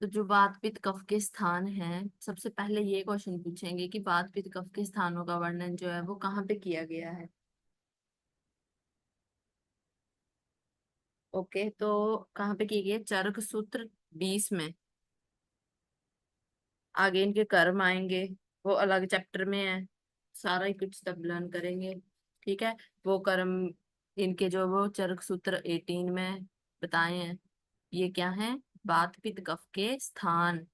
तो जो वात पित्त कफ के स्थान हैं, सबसे पहले ये क्वेश्चन पूछेंगे कि वात पित्त कफ के स्थानों का वर्णन जो है वो कहाँ पे किया गया है। ओके, तो कहाँ पे किए गए? चरक सूत्र 20 में। आगे इनके कर्म आएंगे, वो अलग चैप्टर में है, सारा ही कुछ तब लर्न करेंगे। ठीक है। वो कर्म इनके जो वो चरक सूत्र 18 में बताए हैं। ये क्या है? वात पित्त कफ के स्थान।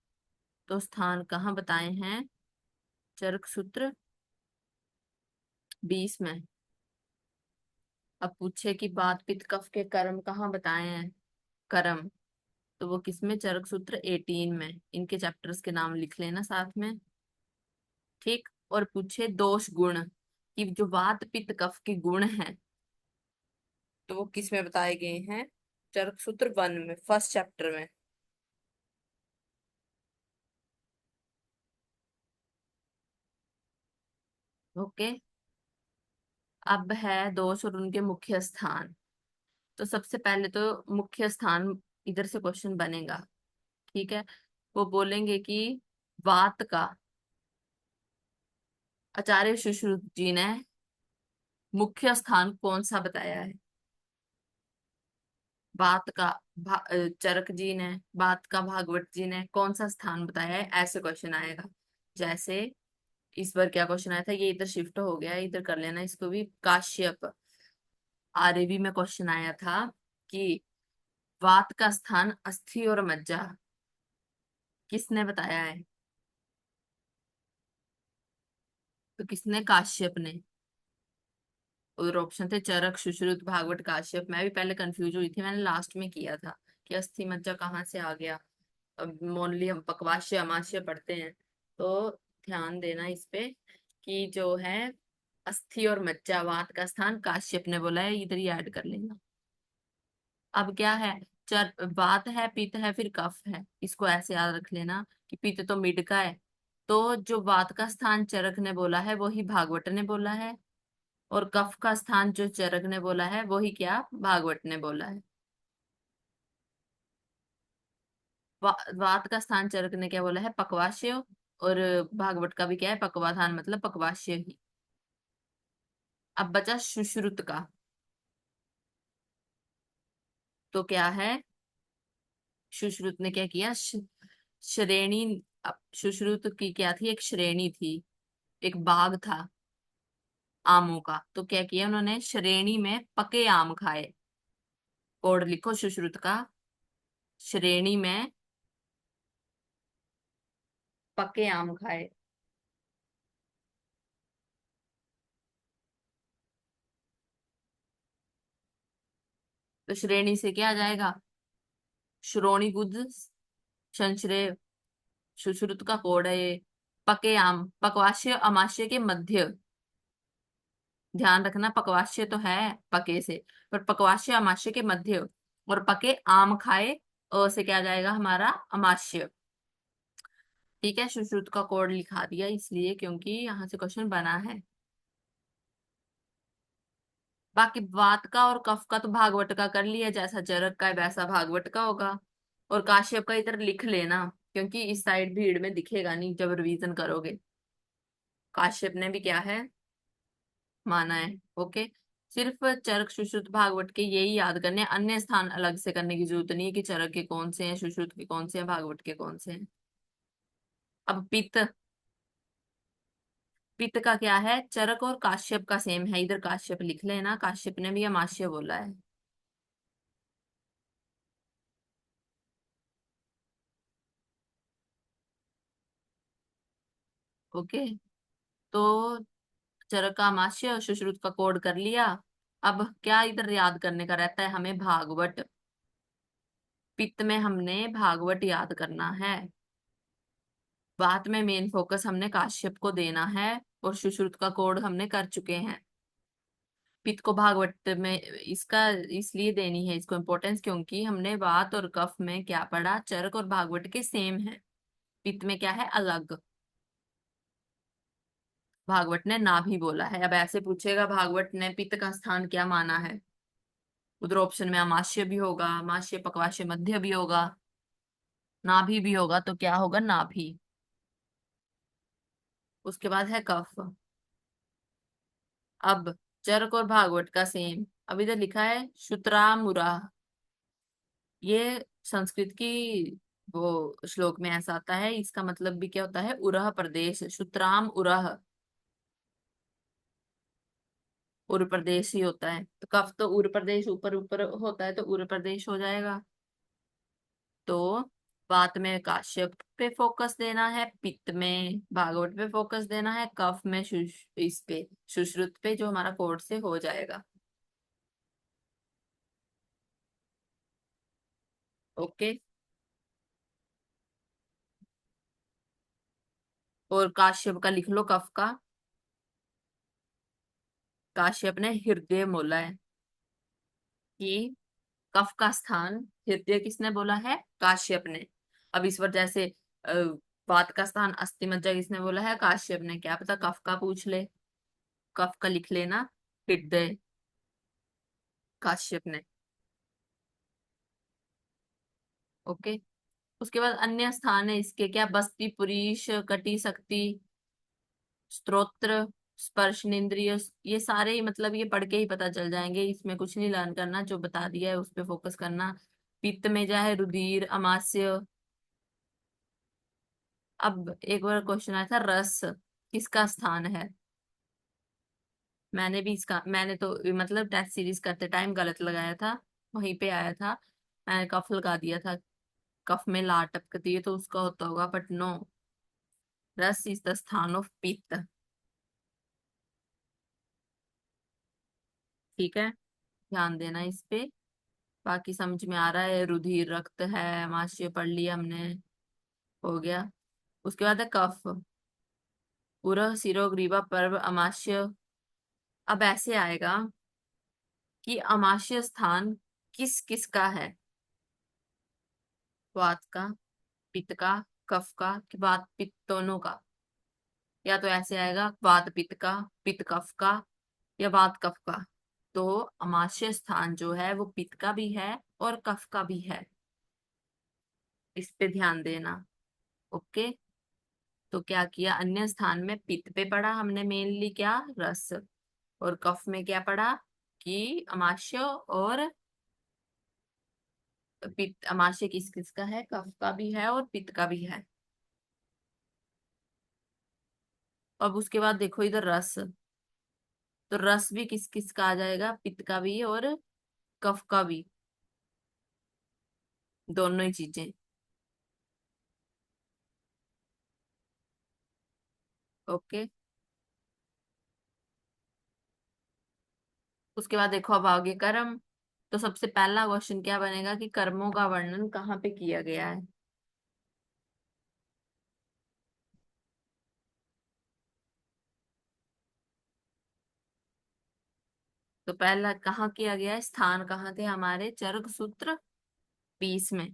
तो स्थान कहाँ बताए हैं? चरक सूत्र 20 में। अब पूछे कि वात पित्त कफ के कर्म कहाँ बताए हैं? कर्म, तो वो किसमें? चरक सूत्र 18 में। इनके चैप्टर्स के नाम लिख लेना साथ में। ठीक। और पूछे दोष गुण, कि जो वात पित्त कफ के गुण हैं तो वो किस में बताए गए हैं? चरक सूत्र 1 में, फर्स्ट चैप्टर में। ओके। अब है दोष और उनके मुख्य स्थान। तो सबसे पहले तो मुख्य स्थान, इधर से क्वेश्चन बनेगा। ठीक है। वो बोलेंगे कि वात का आचार्य सुश्रुत जी ने मुख्य स्थान कौन सा बताया है? बात का चरक जी ने, बात का भागवत जी ने कौन सा स्थान बताया है? ऐसे क्वेश्चन आएगा। जैसे इस बार क्या क्वेश्चन आया था, ये इधर शिफ्ट हो गया है, इधर कर लेना इसको भी। काश्यप आर्यवी में क्वेश्चन आया था कि वात का स्थान अस्थि और मज्जा किसने बताया है? तो किसने? काश्यप ने। उधर ऑप्शन थे चरक, सुश्रुत, भागवत, काश्यप। मैं भी पहले कंफ्यूज हुई थी, मैंने लास्ट में किया था कि अस्थि मज्जा कहाँ से आ गया। अब मोनली हम पकवाश्य अमाश्य पढ़ते हैं, तो ध्यान देना इस पे कि जो है अस्थि और मज्जा, वात का स्थान काश्यप ने बोला है, इधर ही ऐड कर लेना। अब क्या है? वात है, पित्त है, फिर कफ है। इसको ऐसे याद रख लेना कि पित्त तो मिड का है, तो जो वात का स्थान चरक ने बोला है वो ही भागवत ने बोला है, और कफ का स्थान जो चरक ने बोला है वो ही क्या? भागवत ने बोला है। वात का स्थान चरक ने क्या बोला है? पकवाश्य। और भागवत का भी क्या है? पकवाधान, मतलब पकवाश्य ही। अब बचा सुश्रुत का। तो क्या है? सुश्रुत ने क्या किया? श्रेणी। सुश्रुत की क्या थी? एक श्रेणी थी, एक बाग था आमों का। तो क्या किया उन्होंने? श्रेणी में पके आम खाए। कोड लिखो सुश्रुत का। श्रेणी में पके आम खाए। तो श्रेणी से क्या आ जाएगा? श्रोणी गुद संश्रय। सुश्रुत का कोड है ये। पके आम, पकवाश्य अमाश्य के मध्य। ध्यान रखना, पकवाश्य तो है पके से, पर पकवाश्य अमाश्य के मध्य। और पके आम खाए, से क्या आ जाएगा हमारा? अमाश्य। ठीक है। सुश्रुत का कोड लिखा दिया इसलिए क्योंकि यहाँ से क्वेश्चन बना है। बाकी वात का और कफ का तो भागवत का कर लिया, जैसा चरक का है वैसा भागवत का होगा। और काश्यप का इधर लिख लेना, क्योंकि इस साइड भीड़ में दिखेगा नहीं जब रिवीजन करोगे। काश्यप ने भी क्या है? माना है। ओके। सिर्फ चरक सुश्रुत भागवत के यही याद करने हैं, अन्य स्थान अलग से करने की जरूरत नहीं है कि चरक के कौन से हैं, सुश्रुत के कौन से हैं, भागवत के कौन से हैं। अब पित्त। पित्त का क्या है? चरक और काश्यप का सेम है, इधर काश्यप लिख लेना, काश्यप ने भी अमाश्य बोला है। ओके। तो चरक का अमाश्य और सुश्रुत का कोड कर लिया। अब क्या इधर याद करने का रहता है हमें? भागवत। पित्त में हमने भागवत याद करना है। बात में मेन फोकस हमने काश्यप को देना है, और सुश्रुत का कोड हमने कर चुके हैं। पित्त को भागवत में इसका इसलिए देनी है इसको इम्पोर्टेंस, क्योंकि हमने वात और कफ में क्या पढ़ा? चरक और भागवत के सेम है, पित्त में क्या है? अलग। भागवत ने ना भी बोला है। अब ऐसे पूछेगा भागवत ने पित्त का स्थान क्या माना है, उधर ऑप्शन में अमाश्य भी होगा, अमाश्य पकवाश्य मध्य भी होगा। नाभि भी होगा तो क्या होगा, नाभि। उसके बाद है कफ। अब चरक और भागवत का सेम। अब इधर लिखा है शुत्रामुरा। ये संस्कृत की वो श्लोक में ऐसा आता है, इसका मतलब भी क्या होता है, उरह प्रदेश, शुत्राम उरह, उर प्रदेश ही होता है। तो कफ तो उर प्रदेश ऊपर ऊपर होता है, तो उर प्रदेश हो जाएगा। तो वात में काश्यप पे फोकस देना है, पित्त में भागवत पे फोकस देना है, कफ में इस पे सुश्रुत पे, जो हमारा कोर्ट से हो जाएगा। ओके। और काश्यप का लिख लो, कफ का। काश्यप ने हृदय बोला है कि कफ का स्थान हृदय किसने बोला है, काश्यप ने। अब इस बार जैसे अ, वात का स्थान अस्थि मज्जा किसने बोला है, काश्यप ने। क्या पता कफ का पूछ ले, कफ का लिख लेना हृदय, काश्यप ने। ओके। उसके बाद अन्य स्थान है इसके, क्या, बस्ती पुरीश, कटी शक्ति, स्तोत्र, स्पर्शनेन्द्रिय, ये सारे ही मतलब ये पढ़ के ही पता चल जाएंगे, इसमें कुछ नहीं लर्न करना, जो बता दिया है उस पे फोकस करना। पित्त में जा है रुधिर, अमाशय। अब एक बार क्वेश्चन आया था, रस किसका स्थान है। मैंने भी इसका, मैंने तो मतलब टेस्ट सीरीज करते टाइम गलत लगाया था, वहीं पे आया था, मैंने कफ लगा दिया था। कफ में ला टपकती है तो उसका होता होगा, बट नो, रस इज द स्थान ऑफ पित्त। ठीक है, ध्यान देना इस पे। बाकी समझ में आ रहा है, रुधिर रक्त है, अमाशय पढ़ लिया हमने, हो गया। उसके बाद है कफ, उरह सिरो ग्रीवा पर्व अमाशय। अब ऐसे आएगा कि अमाशय स्थान किस किस का है, वात का, पित्त का, कफ का, कि वात पित्त दोनों का। या तो ऐसे आएगा वात पित्त का, पित्त कफ का, या वात कफ का। तो अमाशय स्थान जो है वो पित्त का भी है और कफ का भी है, इस पे ध्यान देना। ओके। तो क्या किया, अन्य स्थान में पित्त पे पढ़ा हमने मेनली क्या, रस। और कफ में क्या पढ़ा कि अमाशय और पित्त। अमाशय किस किस का है, कफ का भी है और पित्त का भी है। अब उसके बाद देखो इधर रस, तो रस भी किस किस का आ जाएगा, पित्त का भी और कफ का भी, दोनों ही चीजें। ओके। उसके बाद देखो अब आगे कर्म। तो सबसे पहला क्वेश्चन क्या बनेगा कि कर्मों का वर्णन कहाँ पे किया गया है। तो पहला कहाँ किया गया है, स्थान कहाँ थे हमारे, चरक सूत्र 20 में।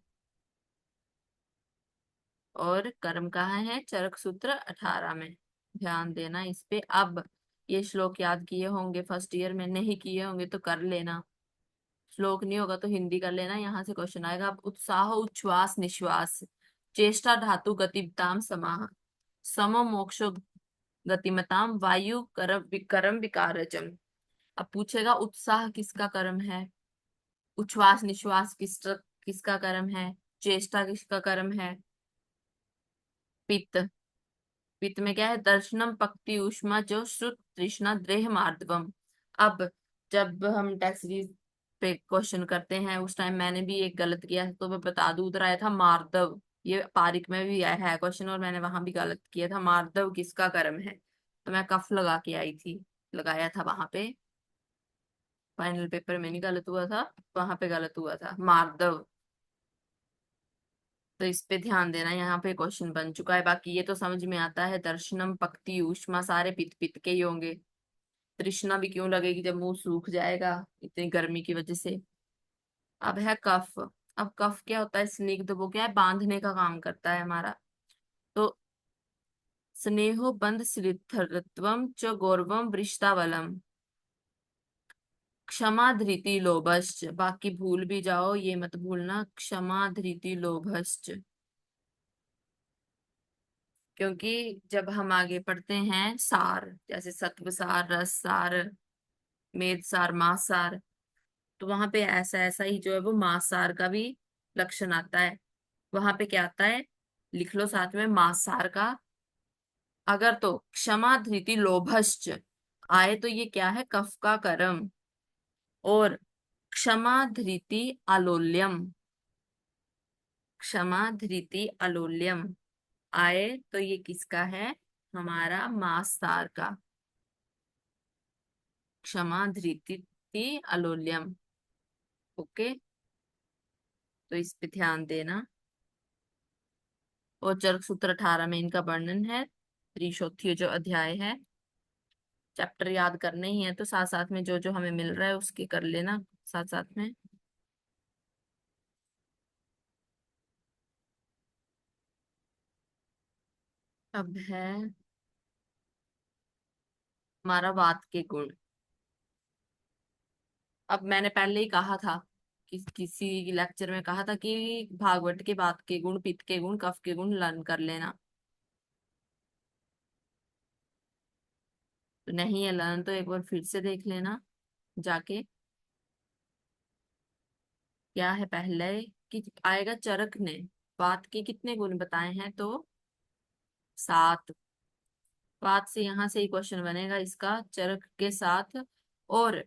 और कर्म कहाँ है, चरक सूत्र 18 में। ध्यान देना इस पे। अब ये श्लोक याद किए होंगे फर्स्ट ईयर में, नहीं किए होंगे तो कर लेना। श्लोक नहीं होगा तो हिंदी कर लेना, यहाँ से क्वेश्चन आएगा। अब उत्साह उच्छ्वास निश्वास, चेष्टा धातु गतिमताम समाह, समो मोक्षो गतिमताम वायु करम विकरम विकारजम। अब पूछेगा उत्साह किसका कर्म है, उच्छ्वास निश्वास किसका कर्म है, चेष्टा किसका कर्म है, पित्त। पित्त में क्या है, दर्शनम पक्ति ऊष्मा जो श्रुत तृष्णा द्रेह मार्दवम। अब जब हम टेस्ट सीरीज पे क्वेश्चन करते हैं उस टाइम मैंने भी एक गलत किया था, तो मैं बता दूं, उधर आया था मार्दव। ये पारिक में भी आया है क्वेश्चन, और मैंने वहां भी गलत किया था, मार्दव किसका कर्म है। तो मैं कफ लगा के आई थी, लगाया था वहां पे। फाइनल पेपर में नहीं गलत हुआ था, वहां पे गलत हुआ था, मार्दव। तो इस पे ध्यान देना, यहाँ पे क्वेश्चन बन चुका है। बाकी ये तो समझ में आता है, दर्शनम पक्ति ऊष्मा सारे पित्त पित्त के ही होंगे। तृष्णा भी क्यों लगेगी जब मुंह सूख जाएगा इतनी गर्मी की वजह से। अब है कफ। अब कफ क्या होता है, स्निग्ध, वो क्या है, बांधने का काम करता है हमारा। तो स्नेहो बंध स्निग्धत्वम च गौरवम वृषतावलम, क्षमा धृति लोभश्च। बाकी भूल भी जाओ, ये मत भूलना, क्षमा धृति लोभश्च। क्योंकि जब हम आगे पढ़ते हैं सार, जैसे सत्व सार, रस सार, मेद सार, मास सार, तो वहां पे ऐसा ऐसा ही जो है वो मास सार का भी लक्षण आता है। वहां पे क्या आता है, लिख लो साथ में, मास सार का अगर तो क्षमा धृति लोभश्च आए तो ये क्या है, कफ का कर्म। और क्षमा धृति आलोल्यम, क्षमा धृति आलोल्यम आए तो ये किसका है, हमारा मास सार का। क्षमा धृति आलोल्यम। ओके, तो इस पे ध्यान देना। और चरक सूत्र 18 में इनका वर्णन है। त्रिशोत्थी जो अध्याय है, चैप्टर याद करने ही है तो साथ साथ में जो जो हमें मिल रहा है उसके कर लेना साथ साथ में। अब है हमारा वात के गुण। अब मैंने पहले ही कहा था कि किसी लेक्चर में कहा था कि भागवत के वात के गुण, पित्त के गुण, कफ के गुण लर्न कर लेना। तो नहीं है लर्न तो एक बार फिर से देख लेना जाके। क्या है पहले कि आएगा चरक ने वात के कितने गुण बताए हैं, तो 7। वात से यहां से ही क्वेश्चन बनेगा इसका, चरक के साथ। और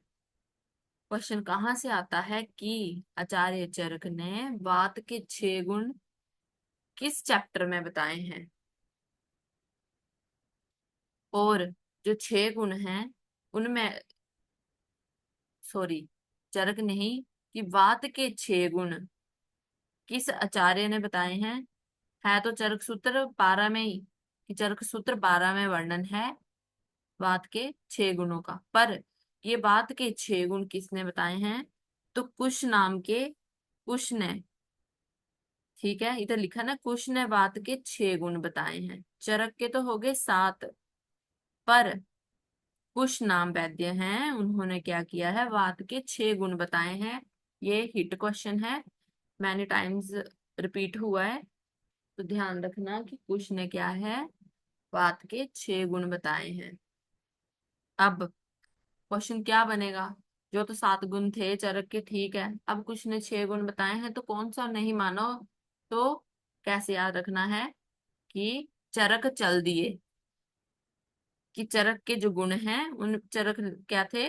क्वेश्चन कहाँ से आता है कि आचार्य चरक ने वात के 6 गुण किस चैप्टर में बताए हैं। और जो 6 गुण हैं उनमें, सॉरी, चरक नहीं, कि वात के 6 गुण किस आचार्य ने बताए हैं। है तो चरक सूत्र 12 में ही, कि चरक सूत्र 12 में वर्णन है वात के 6 गुणों का। पर ये वात के 6 गुण किसने बताए हैं, तो कुश नाम के, कुश ने, ठीक है, इधर लिखा ना, कुश ने वात के 6 गुण बताए हैं। चरक के तो हो गए 7, पर कुश नाम वैद्य हैं, उन्होंने क्या किया है, वात के 6 गुण बताए हैं। ये हिट क्वेश्चन है, मैनी टाइम्स रिपीट हुआ है, तो ध्यान रखना कि कुश ने क्या है, वात के 6 गुण बताए हैं। अब क्वेश्चन क्या बनेगा, जो तो 7 गुण थे चरक के, ठीक है, अब कुछ ने 6 गुण बताए हैं तो कौन सा नहीं मानो। तो कैसे याद रखना है कि चरक चल दिए, कि चरक के जो गुण हैं उन चरक क्या थे,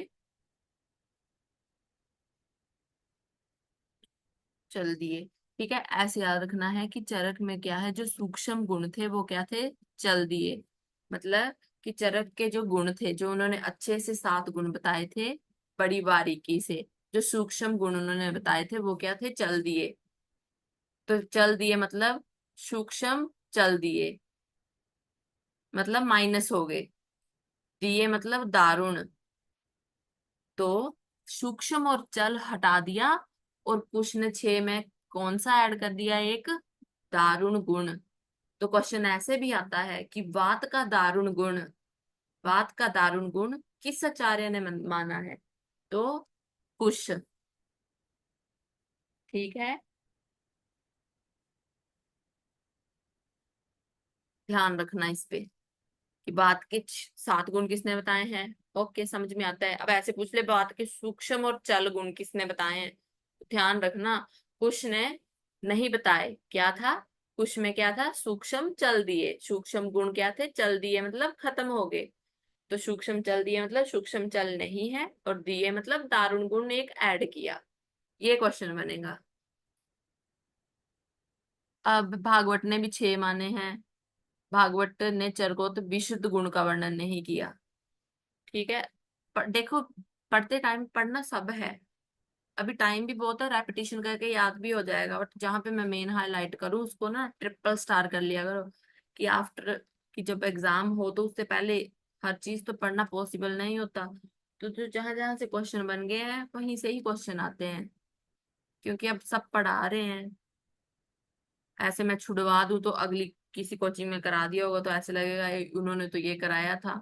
चल दिए। ठीक है, ऐसे याद रखना है कि चरक में क्या है, जो सूक्ष्म गुण थे वो क्या थे, चल दिए। मतलब कि चरक के जो गुण थे, जो उन्होंने अच्छे से 7 गुण बताए थे बड़ी बारीकी से, जो सूक्ष्म गुण उन्होंने बताए थे वो क्या थे, चल दिए। तो चल दिए मतलब सूक्ष्म चल दिए, मतलब माइनस हो गए। दिए मतलब दारुण। तो सूक्ष्म और चल हटा दिया, और प्रश्न 6 में कौन सा ऐड कर दिया, एक दारुण गुण। तो क्वेश्चन ऐसे भी आता है कि वात का दारुण गुण, वात का दारुण गुण किस आचार्य ने माना है, तो कुश। ठीक है, ध्यान रखना इस पे कि बात के 7 गुण किसने बताए हैं। ओके, समझ में आता है। अब ऐसे पूछ ले बात के सूक्ष्म और चल गुण किसने बताए हैं, तो ध्यान रखना कुश ने नहीं बताए। क्या था, कुश में क्या था, सूक्ष्म चल दिए। सूक्ष्म गुण क्या थे, चल दिए मतलब खत्म हो गए। तो सूक्ष्म चल दिए मतलब सूक्ष्म चल नहीं है, और दिए मतलब दारुण गुण एक ऐड किया। ये क्वेश्चन बनेगा। अब भागवत ने भी 6 माने हैं। भागवत ने चरकोत विशुद्ध गुण का वर्णन नहीं किया। ठीक है, देखो, पढ़ते टाइम पढ़ना सब है, अभी टाइम भी बहुत है, रेपिटेशन करके याद भी हो जाएगा, बट जहां पे मैं मेन हाईलाइट करूँ उसको ना ट्रिपल स्टार कर लिया करो, कि आफ्टर, कि जब एग्जाम हो तो उससे पहले हर चीज तो पढ़ना पॉसिबल नहीं होता। तो जो जहां जहां से क्वेश्चन बन गए हैं वहीं से ही क्वेश्चन आते हैं, क्योंकि अब सब पढ़ा रहे हैं। ऐसे मैं छुड़वा दूं तो अगली किसी कोचिंग में करा दिया होगा तो ऐसे लगेगा उन्होंने तो ये कराया था।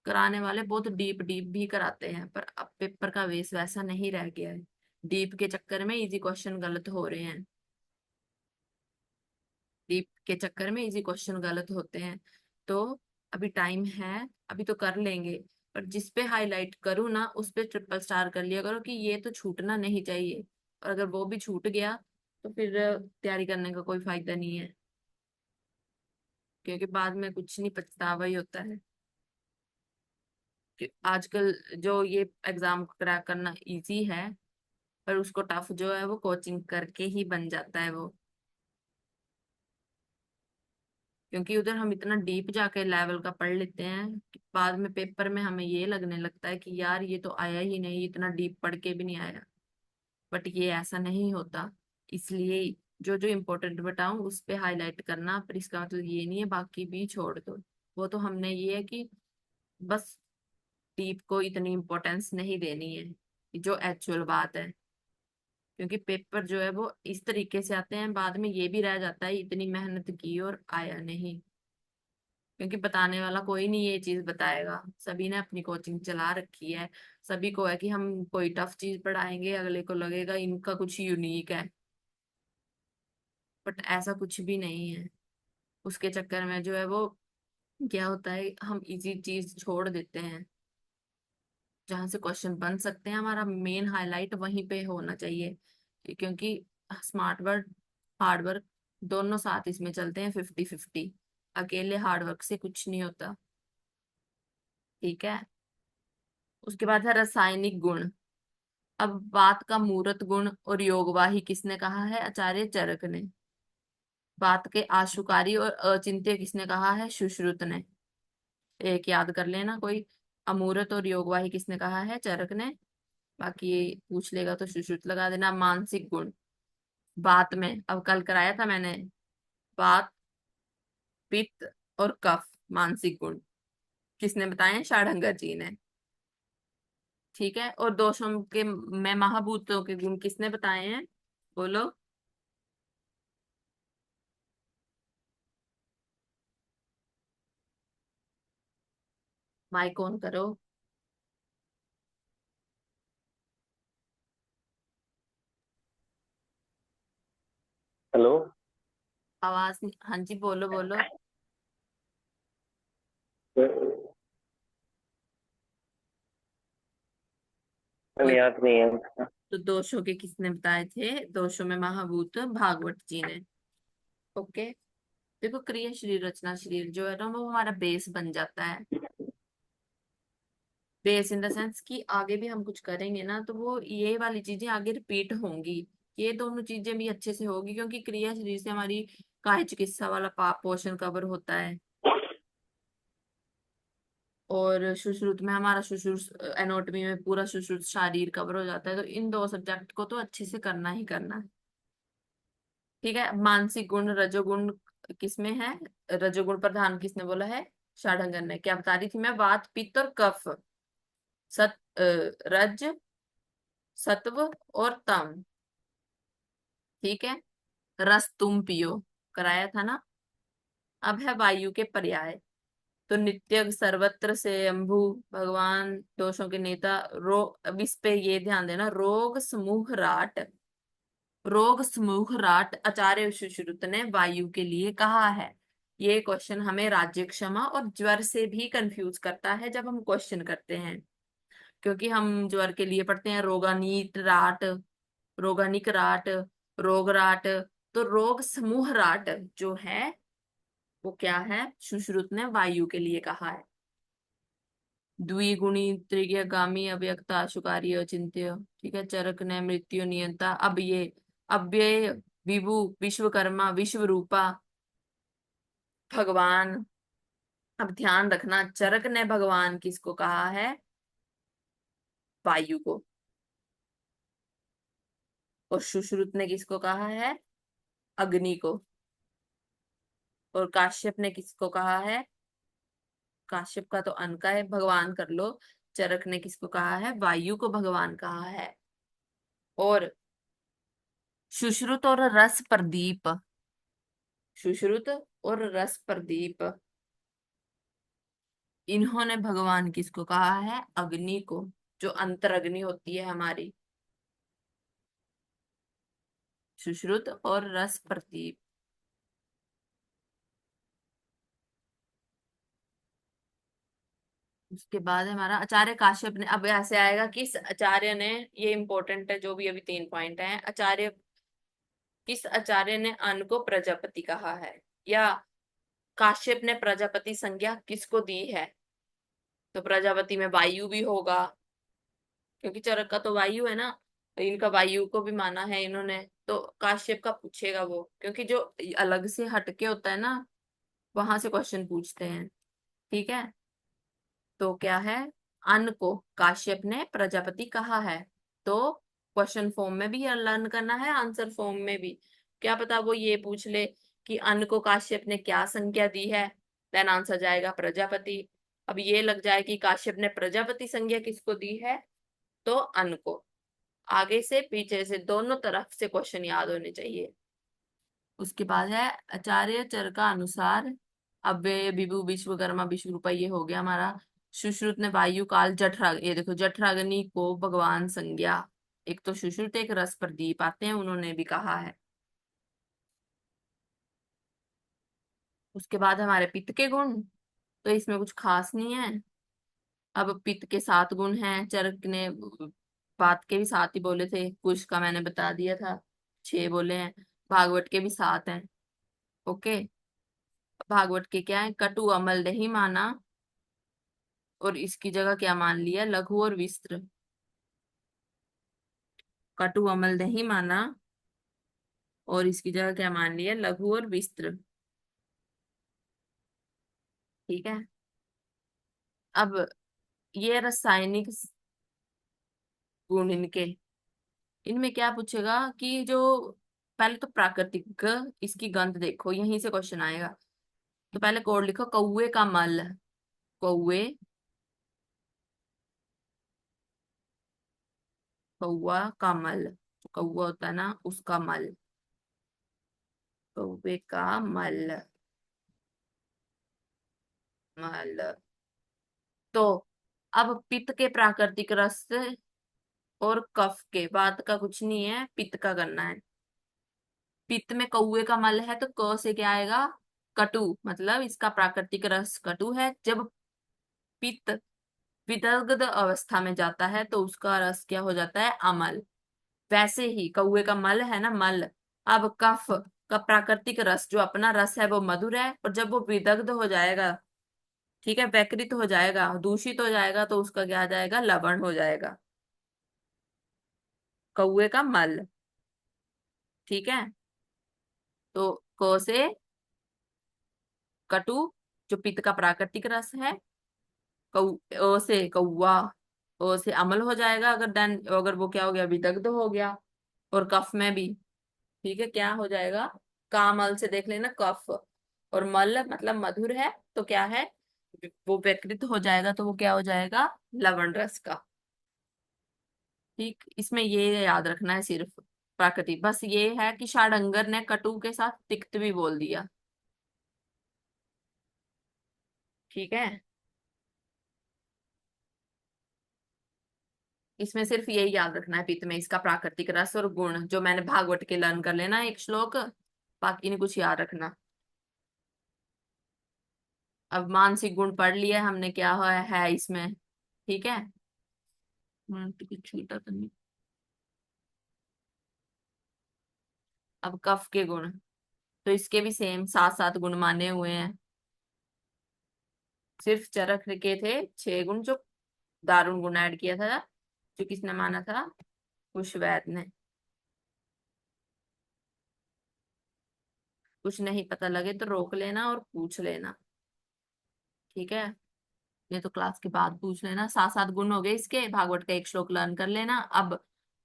कराने वाले बहुत डीप डीप भी कराते हैं, पर अब पेपर का बेस वैसा नहीं रह गया है। डीप के चक्कर में इजी क्वेश्चन गलत हो रहे हैं। डीप के चक्कर में इजी क्वेश्चन गलत होते हैं। तो अभी टाइम है, अभी तो कर लेंगे। पर जिस पे हाईलाइट करूँ ना उस पे ट्रिपल स्टार कर लिया करो कि ये तो छूटना नहीं चाहिए। और अगर वो भी छूट गया तो फिर तैयारी करने का कोई फायदा नहीं है, क्योंकि बाद में कुछ नहीं, पछतावा ही होता है। कि आजकल जो ये एग्जाम क्रैक करना इजी है, पर उसको टफ जो है वो कोचिंग करके ही बन जाता है वो। क्योंकि उधर हम इतना डीप जाके लेवल का पढ़ लेते हैं कि बाद में पेपर में हमें ये लगने लगता है कि यार ये तो आया ही नहीं, इतना डीप पढ़ के भी नहीं आया। बट ये ऐसा नहीं होता। इसलिए जो जो इम्पोर्टेंट बताऊं उस पे हाईलाइट करना, पर इसका मतलब ये नहीं है बाकी भी छोड़ दो। वो तो हमने ये है कि बस डीप को इतनी इम्पोर्टेंस नहीं देनी है, जो एक्चुअल बात है। क्योंकि पेपर जो है वो इस तरीके से आते हैं, बाद में ये भी रह जाता है इतनी मेहनत की और आया नहीं। क्योंकि बताने वाला कोई नहीं ये चीज बताएगा, सभी ने अपनी कोचिंग चला रखी है। सभी को है कि हम कोई टफ चीज पढ़ाएंगे, अगले को लगेगा इनका कुछ यूनिक है। बट ऐसा कुछ भी नहीं है। उसके चक्कर में जो है वो क्या होता है, हम इजी चीज छोड़ देते हैं। जहां से क्वेश्चन बन सकते हैं हमारा मेन हाईलाइट वहीं पे होना चाहिए। क्योंकि स्मार्ट वर्क, हार्ड वर्क दोनों साथ इसमें चलते हैं, 50-50। अकेले हार्ड वर्क से कुछ नहीं होता। ठीक है। उसके बाद है रासायनिक गुण। अब बात का मूर्त गुण और योगवाही किसने कहा है? आचार्य चरक ने। बात के आशुकारी और अचिंत्य किसने कहा है? सुश्रुत ने। एक याद कर लेना कोई। अमूर्त और योगवाही किसने कहा है? चरक ने। बाकी ये पूछ लेगा तो सुश्रुत लगा देना। मानसिक गुण, बात में अब कल कराया था मैंने। बात, पित्त और कफ, मानसिक गुण किसने बताए हैं? षाढ़ंगर जी ने। ठीक है। और दोषों के में महाभूतों के गुण किसने बताए हैं? बोलो। माइक ऑन करो। हेलो। आवाज हाँ जी, बोलो बोलो। याद नहीं है। तो दोषों के किसने बताए थे? दोषों में महाभूत भागवत जी ने। ओके। देखो, क्रिया शरीर रचना शरीर जो है ना वो हमारा बेस बन जाता है। बेस इन द सेंस कि आगे भी हम कुछ करेंगे ना तो वो ये वाली चीजें आगे रिपीट होंगी। ये दोनों चीजें भी अच्छे से होगी, क्योंकि क्रिया शरीर से हमारी काय चिकित्सा वाला पाप पोषण कवर होता है। और सुश्रुत में हमारा सुश्रुत एनाटॉमी में पूरा सुश्रुत शरीर कवर हो जाता है। तो इन दो सब्जेक्ट को तो अच्छे से करना ही करना है। ठीक है। मानसिक गुण रजोगुण किसमें है? रजोगुण प्रधान किसने बोला है? षाढ़ंगर ने। क्या बता रही थी मैं? वात पित्त और कफ। रज, सत्व और तम। ठीक है। रस तुम पियो, कराया था ना। अब है वायु के पर्याय। तो नित्य, सर्वत्र से अम्भु, भगवान, दोषों के नेता, अब इस पे ये ध्यान देना, रोग समूह राट। रोग समूह राट आचार्य सुश्रुत ने वायु के लिए कहा है। ये क्वेश्चन हमें राज्य क्षमा और ज्वर से भी कंफ्यूज करता है जब हम क्वेश्चन करते हैं। क्योंकि हम ज्वर के लिए पढ़ते हैं रोगानीत राट, रोगानिक राट, रोग राट। तो रोग समूह राट जो है वो क्या है? सुश्रुत ने वायु के लिए कहा है। द्विगुणी त्रिज्यगामी अव्यक्ता शुकारी अचिंत्य। ठीक है। चरक ने मृत्यु नियंता। अब ये अव्यय, विभु, विश्वकर्मा, विश्व रूपा, भगवान। अब ध्यान रखना, चरक ने भगवान किसको कहा है? वायु को। और सुश्रुत ने किसको कहा है? अग्नि को। और काश्यप ने किसको कहा है? काश्यप का तो अन का है, भगवान कर लो। चरक ने किसको कहा है? वायु को भगवान कहा है। और सुश्रुत और रस प्रदीप, सुश्रुत और रस प्रदीप, इन्होंने भगवान किसको कहा है? अग्नि को। जो अंतर अग्नि होती है हमारी। सुश्रुत और रस प्रदीप। उसके बाद है हमारा आचार्य काश्यप ने, अब ऐसे आएगा किस आचार्य ने, ये इंपॉर्टेंट है, जो भी अभी 3 पॉइंट हैं। आचार्य, किस आचार्य ने अन्न को प्रजापति कहा है, या काश्यप ने प्रजापति संज्ञा किसको दी है? तो प्रजापति में वायु भी होगा, क्योंकि चरक का तो वायु है ना, तो इनका वायु को भी माना है इन्होंने। तो काश्यप का पूछेगा वो, क्योंकि जो अलग से हटके होता है ना, वहां से क्वेश्चन पूछते हैं। ठीक है, तो क्या है, अन्न को काश्यप ने प्रजापति कहा है। तो क्वेश्चन फॉर्म में भी लर्न करना है, आंसर फॉर्म में भी। क्या पता वो ये पूछ ले कि अन्न को काश्यप ने क्या संज्ञा दी है, देन आंसर जाएगा प्रजापति। अब ये लग जाए कि काश्यप ने प्रजापति संज्ञा किसको दी है, तो अन्न को। आगे से पीछे से दोनों तरफ से क्वेश्चन याद होने चाहिए। उसके बाद है आचार्य चरका अनुसार, अव्यय विभु विश्वकर्मा विश्वरूपा, ये हो गया हमारा। सुश्रुत ने वायु काल जठराग, ये देखो जठराग्नि को भगवान संज्ञा, एक तो सुश्रुत एक रस प्रदीप आते हैं, उन्होंने भी कहा है। उसके बाद हमारे पित्त के गुण, तो इसमें कुछ खास नहीं है। अब पित्त के 7 गुण हैं, चरक ने बात के भी 7 ही बोले थे, कुश का मैंने बता दिया था 6 बोले हैं, भागवत के भी 7 हैं। ओके, भागवत के क्या है, कटु अमल नहीं माना, और इसकी जगह क्या मान लिया, लघु और विस्त्र। कटु अमल नहीं माना, और इसकी जगह क्या मान लिया, लघु और विस्त्र। ठीक है, अब ये रासायनिक गुण इनके, इनमें क्या पूछेगा कि जो, पहले तो प्राकृतिक, इसकी गंध देखो, यहीं से क्वेश्चन आएगा। तो पहले कोड लिखो, कौवे का मल, कौवे, कौवा का मल, कौवा होता है ना, उसका मल, कौवे का मल, मल। तो अब पित्त के प्राकृतिक रस और कफ के, बात का कुछ नहीं है, पित्त का करना है। पित्त में कौवे का मल है, तो क से क्या आएगा, कटु, मतलब इसका प्राकृतिक रस कटु है। जब पित्त विदग्ध अवस्था में जाता है तो उसका रस क्या हो जाता है, अमल। वैसे ही कौवे का मल है ना, मल। अब कफ का प्राकृतिक रस, जो अपना रस है, वो मधुर है, और जब वो विदग्ध हो जाएगा, ठीक है, वैकृत हो जाएगा, दूषित हो जाएगा, तो उसका क्या आ जाएगा, लवण हो जाएगा, कौवे का मल। ठीक है, तो क से कटु, जो पित्त का प्राकृतिक रस है, कौ, ओ से कौवा, ओ से अमल हो जाएगा, अगर देन, अगर वो क्या हो गया, विदग्ध हो गया। और कफ में भी, ठीक है, क्या हो जाएगा, कामल से देख लेना, कफ, और मल मतलब मधुर है, तो क्या है, वो विकृत हो जाएगा, तो वो क्या हो जाएगा, लवण रस का। ठीक, इसमें ये याद रखना है सिर्फ, प्राकृतिक, बस ये है कि षाडंगर ने कटु के साथ तिक्त भी बोल दिया। ठीक है, इसमें सिर्फ यही याद रखना है, पित्त में इसका प्राकृतिक रस और गुण, जो मैंने भागवत के लर्न कर लेना एक श्लोक, बाकी नहीं कुछ याद रखना। अब मानसिक गुण पढ़ लिया हमने, क्या है इसमें। ठीक है, तो कुछ छूटा तो नहीं। अब कफ के गुण, तो इसके भी सेम 7 7 गुण माने हुए हैं। सिर्फ चरक के थे 6 गुण, जो दारुण गुण ऐड किया था, जो किसने माना था, कुशवैद ने। कुछ नहीं पता लगे तो रोक लेना और पूछ लेना। ठीक है, ये तो क्लास के बाद पूछ लेना। 7 7 गुण हो गए इसके, भागवत का एक श्लोक लर्न कर लेना। अब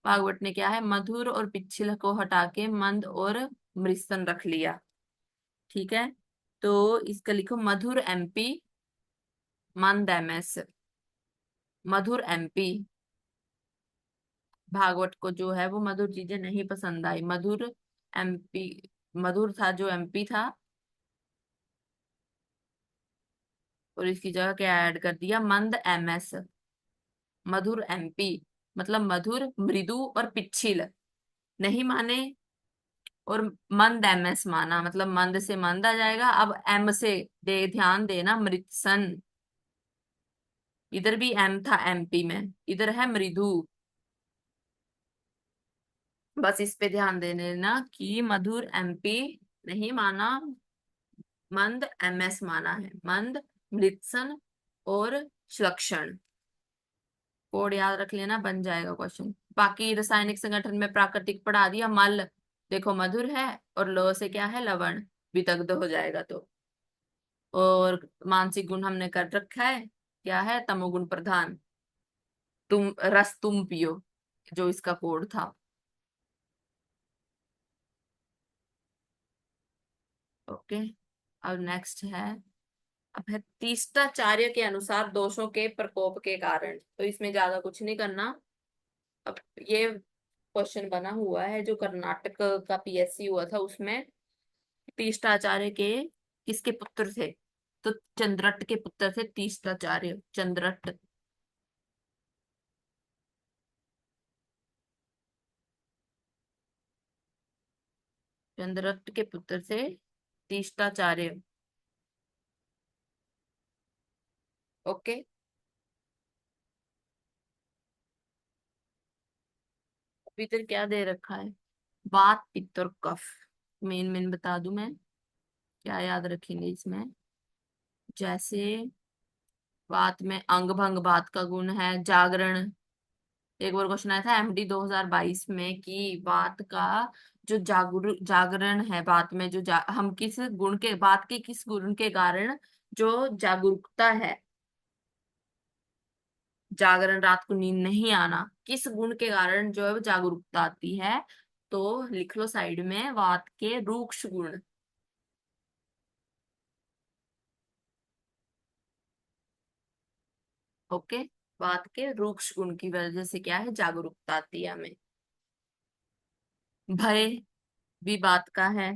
भागवत ने क्या है, मधुर और पिच्छल को हटा के मंद और मृष्टन रख लिया। ठीक है, तो इसका लिखो, मधुर एमपी, मंद एमएस। मधुर एमपी, भागवत को जो है वो मधुर चीजें नहीं पसंद आई, मधुर एमपी, मधुर था जो एमपी था, और इसकी जगह क्या ऐड कर दिया, मंद एमएस। मधुर एमपी मतलब मधुर, मृदु और पिच्छिल नहीं माने, और मंद एमएस माना, मतलब मंद से मंद आ जाएगा। अब एम से ध्यान देना, मृतसन, इधर भी एम था एमपी में, इधर है मृदु। बस इस पे ध्यान दे देना कि मधुर एमपी नहीं माना, मंद एमएस माना है। मंद, मृत्सन और श्लक्षण, कोड याद रख लेना, बन जाएगा क्वेश्चन। बाकी रासायनिक संगठन में प्राकृतिक पढ़ा दिया। मल देखो मधुर है, और लो से क्या है, लवण, विदग्ध हो जाएगा तो। और मानसिक गुण हमने कर रखा है, क्या है, तमोगुण प्रधान। तुम रस तुम पियो, जो इसका कोड था। ओके। अब नेक्स्ट है, अब है तीष्टाचार्य के अनुसार दोषों के प्रकोप के कारण। तो इसमें ज्यादा कुछ नहीं करना। अब ये क्वेश्चन बना हुआ है जो कर्नाटक का पीएससी हुआ था, उसमें तीष्टाचार्य के किसके पुत्र थे? तो चंद्रट के पुत्र थे तीष्टाचार्य, चंद्रट। चंद्रट के पुत्र थे तीष्टाचार्य। ओके। अब इधर क्या दे रखा है? वात, पित्त और कफ। मेन मेन बता दूं मैं, क्या याद रखेंगे इसमें? जैसे वात में अंग भंग बात का गुण है, जागरण। एक बार क्वेश्चन आया था एमडी 2022 में कि बात का जो जागरण है, बात में जो हम किस गुण के, बात के किस गुण के कारण जो जागरूकता है, जागरण, रात को नींद नहीं आना, किस गुण के कारण जो है वो जागरूकता आती है? तो लिख लो साइड में, वात के रूक्ष गुण। ओके। वात के रूक्ष गुण की वजह से क्या है, जागरूकता आती है हमें। भय भी बात का है।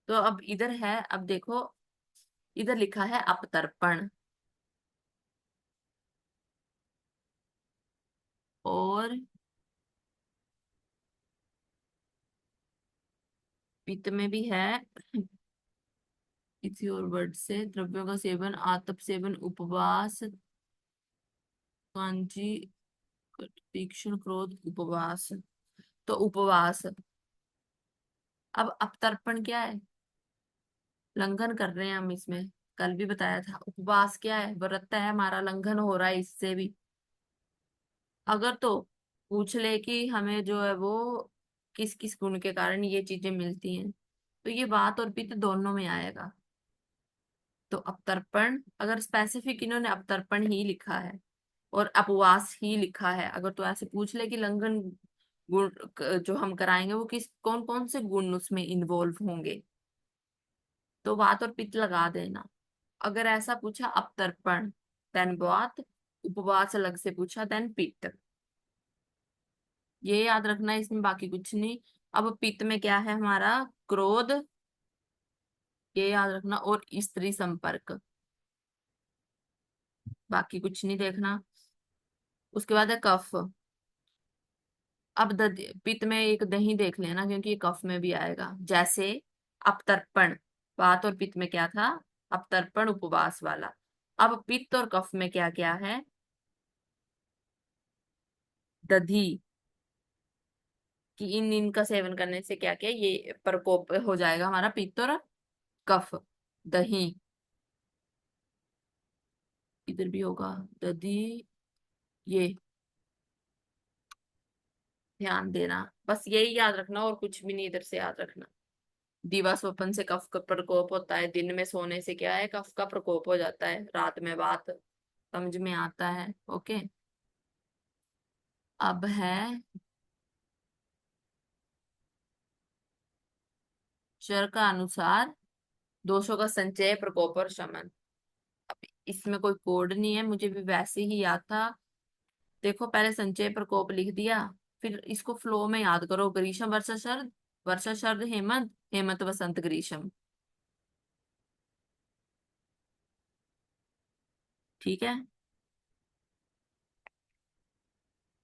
तो अब इधर है, अब देखो, इधर लिखा है अपतर्पण, और पित्त में भी है। किसी और वर्ड से द्रव्यों का सेवन, आतप सेवन, उपवास, कांची, तीक्ष्ण क्रोध, उपवास। तो उपवास। अब अपतर्पण क्या है? लंघन कर रहे हैं हम इसमें। कल भी बताया था, उपवास क्या है, व्रत है हमारा, लंघन हो रहा है इससे भी। अगर तो पूछ ले कि हमें जो है वो किस किस गुण के कारण ये चीजें मिलती हैं, तो ये वात और पित्त दोनों में आएगा। तो अपतर्पण, अगर स्पेसिफिक इन्होंने अपतर्पण ही लिखा है और अपवास ही लिखा है, अगर तो ऐसे पूछ ले कि लंघन गुण जो हम कराएंगे वो किस, कौन कौन से गुण उसमें इन्वॉल्व होंगे, तो वात और पित्त लगा देना। अगर ऐसा पूछा अपतर्पण, देन वात, उपवास अलग से पूछा देन पित्त। ये याद रखना है, इसमें बाकी कुछ नहीं। अब पित्त में क्या है हमारा, क्रोध, ये याद रखना, और स्त्री संपर्क। बाकी कुछ नहीं देखना। उसके बाद है कफ। अब पित्त में एक दही देख लेना, क्योंकि ये कफ में भी आएगा। जैसे अपतर्पण, वात और पित्त में क्या था, अपतर्पण उपवास वाला। अब पित्त और कफ में क्या क्या है, दधी, कि इन इनका सेवन करने से क्या क्या ये प्रकोप हो जाएगा हमारा, पित्त और कफ। दही, इधर भी होगा दधी, ये ध्यान देना। बस यही याद रखना, और कुछ भी नहीं इधर से याद रखना। दीवा स्वप्न से कफ का प्रकोप होता है, दिन में सोने से क्या है, कफ का प्रकोप हो जाता है, रात में बात समझ में आता है। ओके। अब है चर का अनुसार दोषों का संचय, प्रकोप और शमन। अब इसमें कोई कोड नहीं है, मुझे भी वैसे ही याद था। देखो पहले संचय प्रकोप लिख दिया, फिर इसको फ्लो में याद करो, ग्रीष्म वर्षा शरद, वर्षा शरद हेमंत, हेमंत वसंत ग्रीष्म। ठीक है।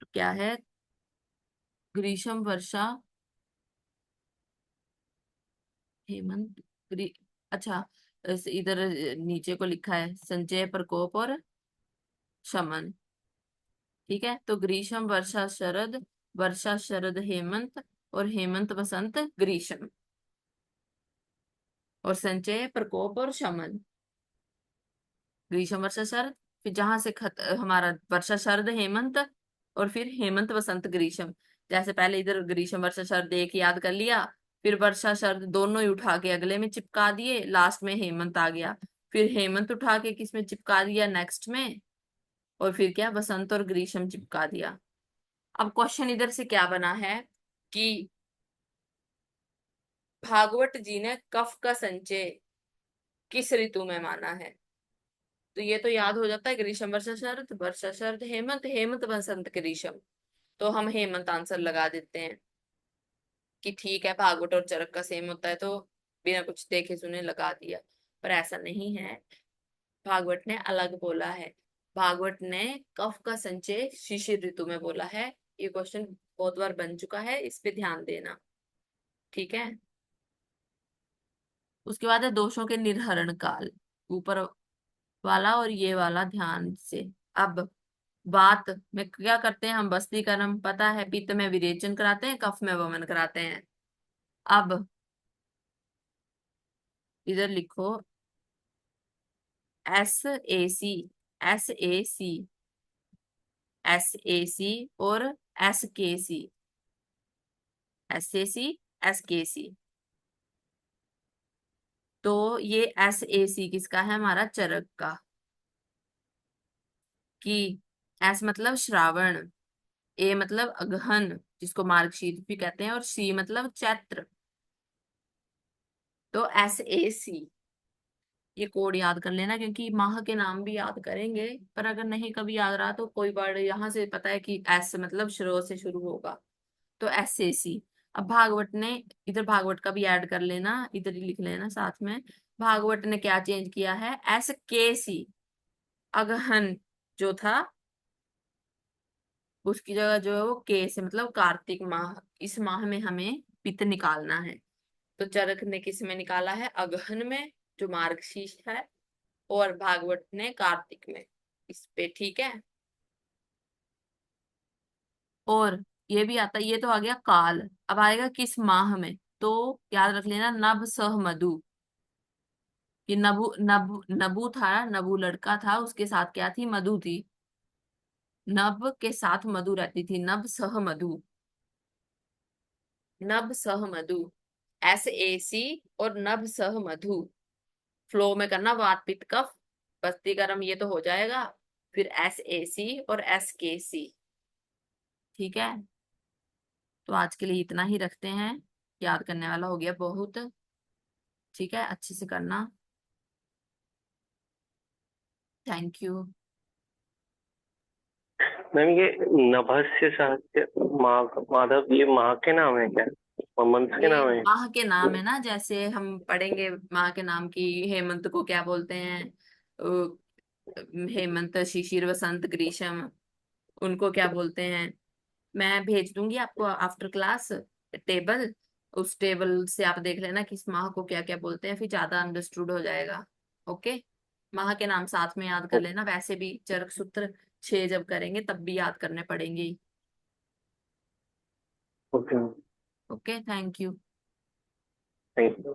तो क्या है, ग्रीष्म वर्षा हेमंत, अच्छा, इधर नीचे को लिखा है संचय, प्रकोप और शमन। ठीक है, तो ग्रीष्म वर्षा शरद, वर्षा शरद हेमंत, और हेमंत वसंत ग्रीष्म, और संचय प्रकोप और शमन। ग्रीष्म वर्षा शरद, फिर जहां से हमारा वर्षा शरद हेमंत, और फिर हेमंत वसंत ग्रीष्म। जैसे पहले इधर ग्रीष्म वर्षा शरद एक याद कर लिया, फिर वर्षा शरद दोनों ही उठा के अगले में चिपका दिए, लास्ट में हेमंत आ गया। फिर हेमंत उठा के किस में चिपका दिया, नेक्स्ट में, और फिर क्या, वसंत और ग्रीष्म चिपका दिया। अब क्वेश्चन इधर से क्या बना है कि भागवत जी ने कफ का संचय किस ऋतु में माना है। तो ये तो याद हो जाता है, ग्रीष्म वर्षा शरद, वर्षा शरद हेमंत, हेमंत वसंत ग्रीष्म। तो हम हेमंत आंसर लगा देते हैं कि ठीक है, भागवत और चरक का सेम होता है, तो बिना कुछ देखे सुने लगा दिया। पर ऐसा नहीं है, भागवत ने अलग बोला है। भागवत ने कफ का संचय शिशिर ऋतु में बोला है। ये क्वेश्चन बहुत बार बन चुका है, इस पे ध्यान देना। ठीक है, उसके बाद है दोषों के निर्हरण काल, ऊपर वाला और ये वाला ध्यान से। अब बात में क्या करते हैं हम, बस्तीकरण पता है, पित्त में विरेचन कराते हैं, कफ में वमन कराते हैं। अब इधर लिखो SAC, SAC, SAC और SKC, SAC, SKC। तो ये SAC किसका है, हमारा चरक का। कि S मतलब श्रावण, A मतलब अगहन जिसको मार्गशीर्ष भी कहते हैं, और C मतलब चैत्र। तो SAC, ये कोड याद कर लेना, क्योंकि माह के नाम भी याद करेंगे, पर अगर नहीं कभी याद रहा तो कोई वर्ड यहाँ से पता है कि एस मतलब श्रो से शुरू होगा। तो SAC। अब भागवत ने, इधर भागवत का भी ऐड कर लेना, इधर ही लिख लेना साथ में। भागवत ने क्या चेंज किया है, SKC, अगहन जो था उसकी जगह जो है वो के से, मतलब कार्तिक माह, इस माह में हमें पित्त निकालना है। तो चरक ने किस में निकाला है, अगहन में जो मार्गशीर्ष है, और भागवत ने कार्तिक में, इस पे। ठीक है, और ये भी आता, ये तो आ गया काल। अब आएगा किस माह में, तो याद रख लेना नभ सह मधु। ये नभु नभ नभु था, नभु लड़का था, उसके साथ क्या थी, मधु थी। नभ के साथ मधु रहती थी, नभ सह मधु, नभ सह मधु, SAC और नभ सह मधु। फ्लो में करना, वात पित्त कफ, बस्ती गर्म, ये तो हो जाएगा। फिर SAC और SKC। ठीक है, तो आज के लिए इतना ही रखते हैं, याद करने वाला हो गया बहुत। ठीक है, अच्छे से करना। Thank you. मैम ये नभस्य साहित्य माधव, ये माह के नाम है क्या, मंथ के ये नाम है? माह के नाम है ना, जैसे हम पढ़ेंगे माह के नाम की, हेमंत को क्या बोलते हैं, हेमंत, शिशिर, वसंत, ग्रीष्म, उनको क्या बोलते हैं। मैं भेज दूंगी आपको आफ्टर क्लास टेबल, उस टेबल से आप देख लेना कि इस माह को क्या क्या बोलते हैं, फिर ज्यादा अंडरस्टूड हो जाएगा। ओके, माह के नाम साथ में याद कर लेना, वैसे भी चरक सूत्र 6 जब करेंगे तब भी याद करने पड़ेंगे ही। Okay, okay, thank you. Thank you.